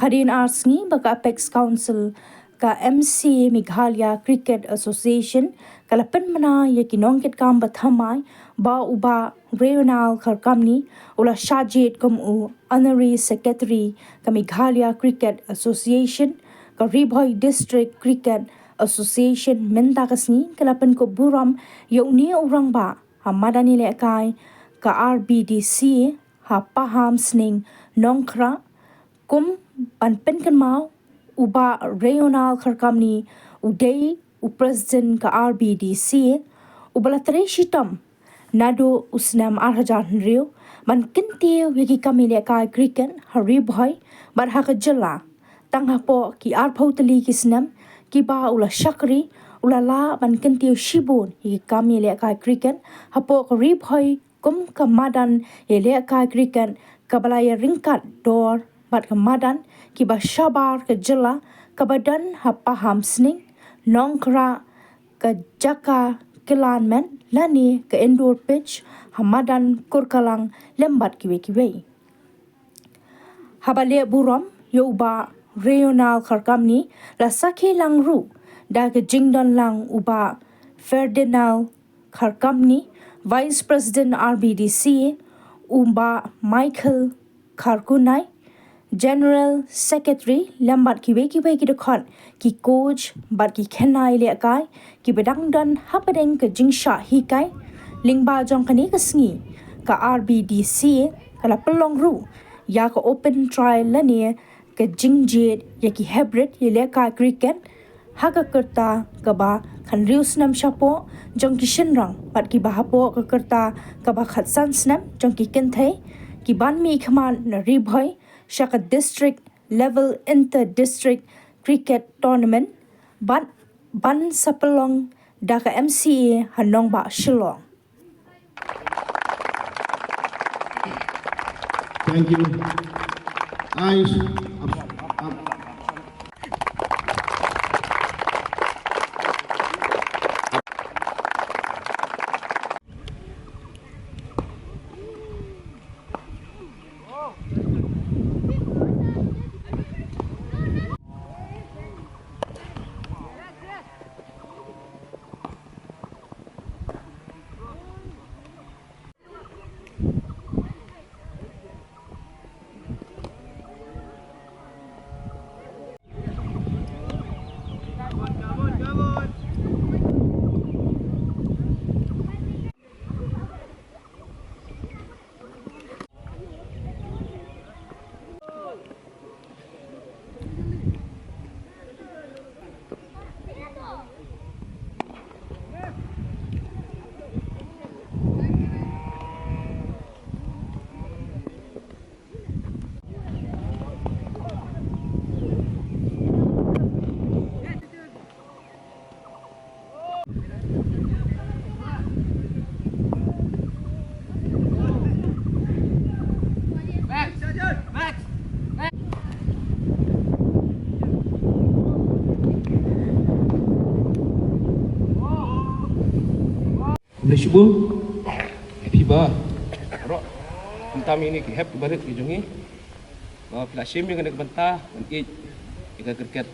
Khadin Arts ni baka Apex Council ka MC Meghalaya Cricket Association kalapan mana ya kinongket kam bathamai ba uba regional kharkam ni ula Shajid kamu honorary secretary ka Meghalaya Cricket Association ka Ribhoi District Cricket Association mentakas ni kalapan ko buram ya unia orang ba hamadani lekai ka RBDC ha paham sning nongkra kum panpen kan mau uba regional kharkam ni udai president ka RBDC ubala tere shitam nado usnam arhajan rio man kinti wiki kami lekai cricket hari bhai bar hak jala tang hapo ki arphautali kisnam ki ba ula shakri ula la man kinti shibun ki kami lekai cricket hapo ka ri bhai kum kamadan lekai cricket kabalaya ringkat dor bat kamadan ki ba shabar ke jela kabadan hapaham sning nongkra ke jaka kelanmen lani ke indoor pitch hamadan kurkalang lembat kiwe habale buram yoba regional kharkam ni la sakhi lang ru da ke jingdon lang uba Ferdinand kharkam ni vice president RBDC umba Michael Kharkunai General Secretary lambat kiwe ki dekat ki coach bat ki khenai le kai ki bedang dan hapadeng ke jingsha hi kai lingba jong kani ka sngi ka RBDC kala pelong ru ya ka open trial lani ke jingjet ya ki hybrid ye le ka cricket haga kerta ka ba khan rius nam shapo jong ki shinrang bat ki bahapo ka kerta ka ba khatsan snam jong ki kenthai ki ban mi khaman na ri bhoi Shaka District Level Inter-District Cricket Tournament ban sapelong daka MCA Hanong ba Shillong. Thank you. Boleh cuba? Happy bar. Rok. Entam ini ke hap barat ke jungi. Bawa pila sim yang kena kebentah, mengit jika kriket.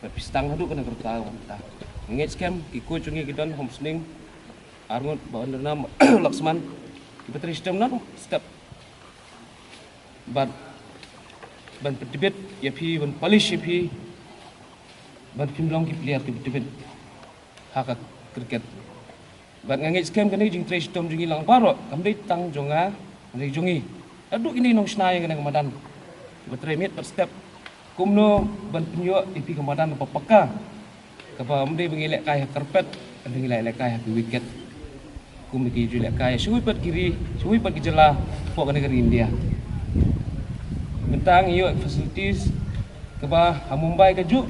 Berpistang hadu kena kerta bentah. Mengit scam ikut jungi kidan homesning. Arngot bawa nama Laksman. Kita teristem nak step. Ban debit ya pi ban polish ya pi ban pimlong ki player ki debit. Hak kriket. Bat ngangit scam kena jing trace tom jungi lang parok kamdai tang jonga kamdai jungi aduk ini nong snai kena kemadan betremit per step kumno ban penyo ipi kemadan papaka kapa kamdai bengilek kai karpet kamdai ngilek kai wicket kum ki julek kai sui pat kiri sui pat kijela pok kena India bentang iyo facilities kapa Mumbai kaju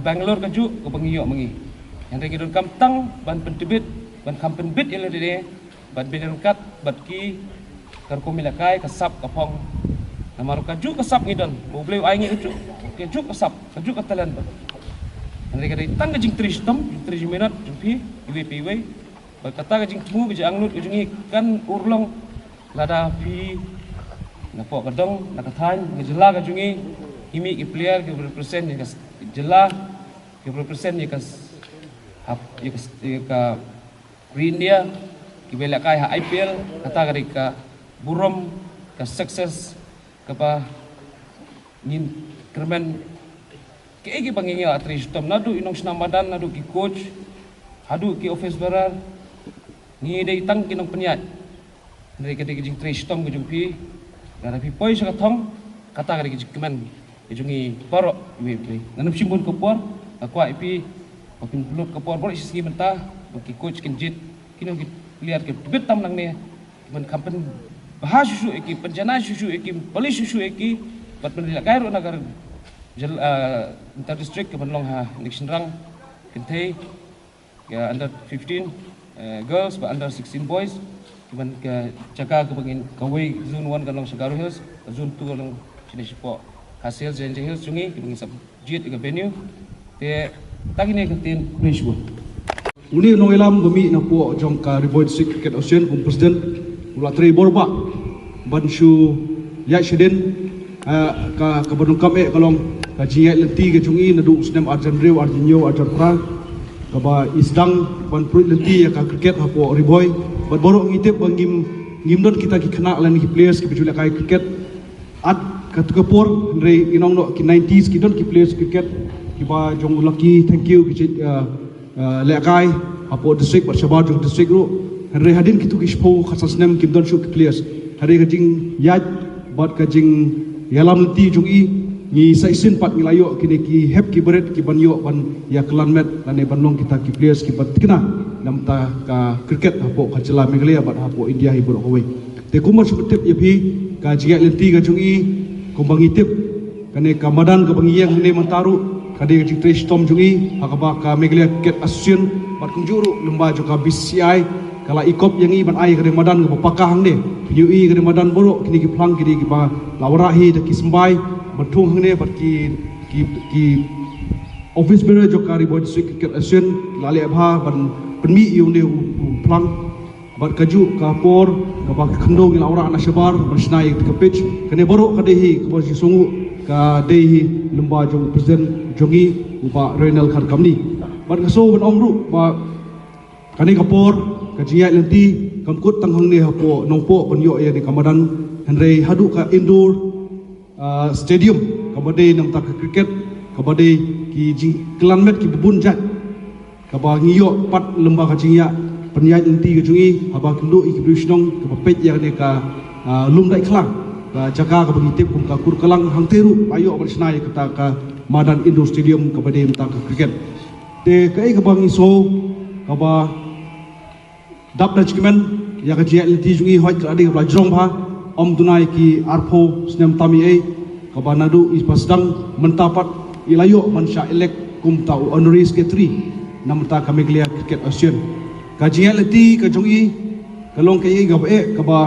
Bangalore kaju ke pengiyo mengi yang lagi dalam kamtang ban pentibit ban kampen bit yang ada ban binerkat bat ki karkomilakai kasap kapong namaru kaju kasap ngidan mau beli aingi kaju kasap kaju katalan bat yang lagi tang kajing tristem minat jumpi iwe bat kata kajing temu bija angnut kajing kan urlong lada pi napo kadang nakathan ngejela ka jungi imi ki player ki represent ni kas jela ki represent ni kas hap ka India ki bela kai ha IPL kata kari ka burom ka success kapa ngin kermen ki pangingi atri sistem nadu inong senamadan nadu ki coach hadu ki office bearer ni dei tang kinong penyat dari kadi jing tri sistem ku jumpi dari pi poi sa thong kata kari ki kemen jungi baro wi nanam simbon ko por akwa ipi pakin blok ko por isi sigi menta ki coach kin jit kinong ki lihat ke betam nang ne man kampen bahas susu eki penjana susu eki polis susu eki pat pendila kairo nagar inter district ke Banlong ha election rang kentei ya under 15 girls but under 16 boys kiban ke jaga ke bangin kawai zone 1 kalong Sagaru Hills zone 2 kalong sini sipo hasil Jenjing Hills sungi kibang sab jit ke venue te tagine kentin Prince Uni nong ilam bumi na po jong ka Riboy District Cricket Association kung president ula tri borba banshu ya shiden ka kabadung kame kalong ka jia lenti ke jungi na du snem arjan rew arjinyo arjan pra ka ba isdang ban pruit lenti ka cricket ha po Riboy bat borok ngitip bangim ngimdon kita ki khana lan ki players ki bijula kai cricket at ka tukapor re inong no ki 90s ki don ki players cricket ki ba jong lucky thank you ki lekai apo district Bersyabar jong district ru hari hadin kitu kispo khasas nem kim don shuk players hari kajing yat bat kajing yalam ti jong i ni saisin pat ngilayo kini ki hep ki beret ki banyo ban ya klanmet lane banlong kita ki players ki bat kena nam ta ka cricket apo khajela Meghalaya bat apo India hi bor kowe te kumar subtip yapi ka jiga lenti ka jong i kumbangitip kane kamadan ka bangiyang ne mantaru kadi kajing tre storm jungi hakaba ka Meghalaya Cricket Association bat kunjuru lemba joka BCI kala ikop yang i ban ai kade madan ka pakah hang ne yu i kade madan boro kini ki plang kini ki ba lawarahi da ki sembai batung hang ne bat ki office bearer joka Riboy District Cricket Association lale abha ban penmi yu ne plang bat kaju ka por ka ba khando ngi lawara na shabar bersnai ka pitch kane boro kade hi ka si sungu ka dei lemba jong presiden jongi upa Renal Khan Kamni bat kaso ban omru ba kani kapor kajia lenti kamkut tanghang ni hapo nongpo penyo ya di kamadan henry hadu ka indoor stadium kabade nam tak cricket kabade ki klanmet ki bubun jat kaba ngiyo pat lemba kajia penyat lenti kajungi haba kendo ikibrishnong kapapet ya ni ka lumdai klang jaga ka bangitip kum ka kurkalang hangteru ayo bersnai kata ka madan indoor stadium kabade mta ka cricket te kai ka bang iso ka ba dap document ya ka jia liti jungi hoi ka adi ka jong ba om dunai ki arpho snem tami ai ka ba nadu is pasdang mentapat ilayo mansha elek kum ta honoris ke 3 namta ka Meghalaya Cricket Association ka jia liti ka jungi kalong kai ga ba ka ba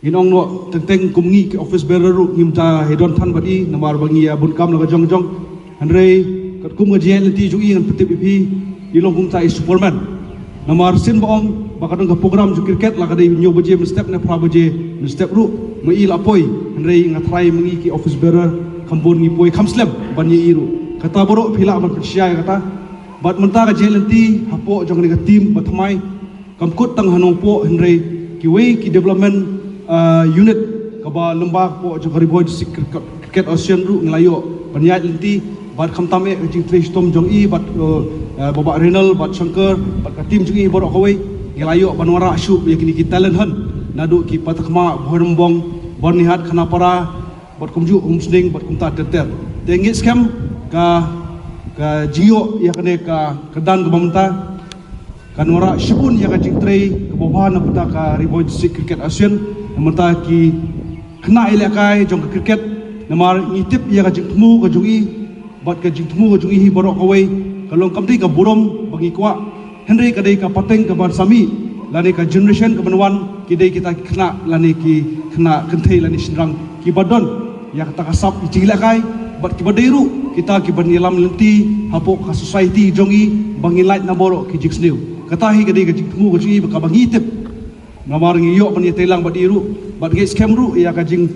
inong no tenteng kumngi ki office bearer ru ngimta hedon than badi namar bangi ya bun kam la jong jong andre kat kum ga leti ju ngan petip pi ilong kum ta superman namar sin baong bakadong ka program ju cricket la kadai nyo baje step na pra baje step ru mai la poi andre ngatrai mengi ki office bearer kambon ngi poi khamslem banyi iru kata boro phila man psia kata bat menta ga leti hapo jong ni ka team batmai kamkut tang hanong po andre ki wei ki development unit kaba lembah po joka Riboy District Cricket Association ru ngelayo penyat lenti bat khamtame jing tre storm jong i bat baba Renal bat Shankar bat ka team jong i borok kawai ngelayo banwara shu yakini ki talent han nadu ki patakma bhormbong bornihat khanapara bat kumju umsning bat kumta terter tengit scam ka jio yakane ka kedan kebamta kanwara shibun ya ka jing tre kebobhan apta ka Riboy District Cricket Association namanta ki kena ilakai jong cricket namar ngitip ya ka jingmu ka jungi bat ka jingmu ka jungi hi borok kawai kalong kamti ka burom bagi kwa henry kadai ka pateng ka barsami lani ka generation ka banwan kidai kita kena lani ki kena kenthei lani sinrang ki badon ya kata kasap ichilakai bat ki badairu kita ki banilam lenti hapo ka society jongi bangilait na borok ki jiksneu kata hi kadai ka jingmu ka jungi ka bangitip ngamar ngiyok pan telang bat iru bat ngai scam ru ya ka jing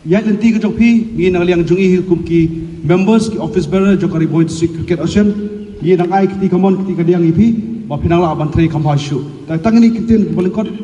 ya lenti ke jok phi ngi nang liang jungi hukum ki members ki office bearer jokari boy district cricket association ye nang ai ki kamon ki ka diang ipi ba phinang la ban threi kham ha shu ta tangni kitin bolingkot